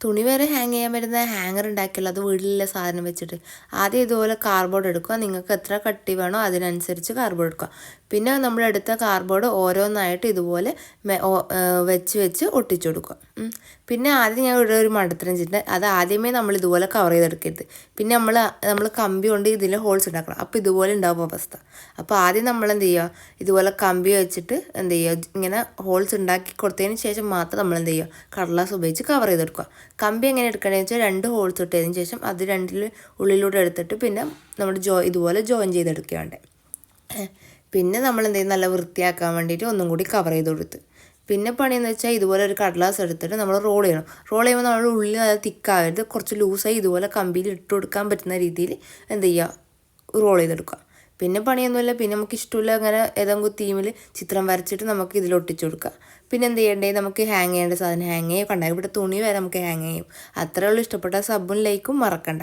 തുണി വരെ ഹാങ് ചെയ്യാൻ പറ്റുന്ന ഹാങ്ങർ ഉണ്ടാക്കിയല്ലോ, അത് വീട്ടിലുള്ള സാധനം വെച്ചിട്ട്. ആദ്യം ഇതുപോലെ കാർഡ്ബോർഡ് എടുക്കുക. നിങ്ങൾക്ക് എത്ര കട്ടി വേണോ അതിനനുസരിച്ച് കാർഡ്ബോർഡ് എടുക്കുക. പിന്നെ നമ്മളെടുത്ത കാർഡ്ബോർഡ് ഓരോന്നായിട്ട് ഇതുപോലെ വെച്ച് വെച്ച് ഒട്ടിച്ചു കൊടുക്കുക. പിന്നെ ആദ്യം ഞാൻ ഇവിടെ ഒരു മണ്ടത്തരം വെച്ചിട്ട് അത് ആദ്യമേ നമ്മൾ ഇതുപോലെ കവർ ചെയ്തെടുക്കരുത്. പിന്നെ നമ്മൾ കമ്പി കൊണ്ട് ഇതിൽ ഹോൾസ് ഉണ്ടാക്കണം. അപ്പോൾ ഇതുപോലെ ഉണ്ടാവും അവസ്ഥ. അപ്പോൾ ആദ്യം നമ്മൾ എന്ത് ചെയ്യുക, ഇതുപോലെ കമ്പി വെച്ചിട്ട് എന്ത് ചെയ്യുക, ഇങ്ങനെ ഹോൾസ് ഉണ്ടാക്കി കൊടുത്തതിന് ശേഷം മാത്രം നമ്മൾ എന്ത് ചെയ്യുക, കടലാസ് ഉപയോഗിച്ച് കവർ ചെയ്തെടുക്കുക. കമ്പി എങ്ങനെ എടുക്കണമെന്ന് വെച്ചാൽ 2 ഹോൾസ് ഇട്ടതിന് ശേഷം അത് 2 ഉള്ളിലൂടെ എടുത്തിട്ട് പിന്നെ നമ്മൾ ഇതുപോലെ ജോയിൻ ചെയ്തെടുക്കുകയാണ്. പിന്നെ നമ്മൾ എന്ത് ചെയ്യും, നല്ല വൃത്തിയാക്കാൻ വേണ്ടിയിട്ട് ഒന്നും കൂടി കവർ ചെയ്ത് കൊടുത്ത് പിന്നെ പണിയെന്ന് വെച്ചാൽ ഇതുപോലെ ഒരു കടലാസ് എടുത്തിട്ട് നമ്മൾ റോൾ ചെയ്യണം. റോൾ ചെയ്യുമ്പോൾ നമ്മൾ ഉള്ളിൽ അത് തിക്കാകരുത്, കുറച്ച് ലൂസായി ഇതുപോലെ കമ്പിയിൽ ഇട്ട് കൊടുക്കാൻ പറ്റുന്ന രീതിയിൽ എന്ത് ചെയ്യുക, റോൾ ചെയ്തെടുക്കുക. പിന്നെ പണിയൊന്നുമില്ല. പിന്നെ നമുക്ക് ഇഷ്ടമില്ല അങ്ങനെ ഏതെങ്കിലും തീമിൽ ചിത്രം വരച്ചിട്ട് നമുക്ക് ഇതിൽ ഒട്ടിച്ചു കൊടുക്കുക. പിന്നെ എന്ത് ചെയ്യേണ്ടേ, നമുക്ക് ഹാങ് ചെയ്യേണ്ട സാധനം ഹാങ് ചെയ്യും. കണ്ടാൽ ഇവിടെ തുണി വരെ നമുക്ക് ഹാങ് ചെയ്യും. അത്രേ ഉള്ളൂ. ഇഷ്ടപ്പെട്ട സബും ലൈക്കും മറക്കണ്ട.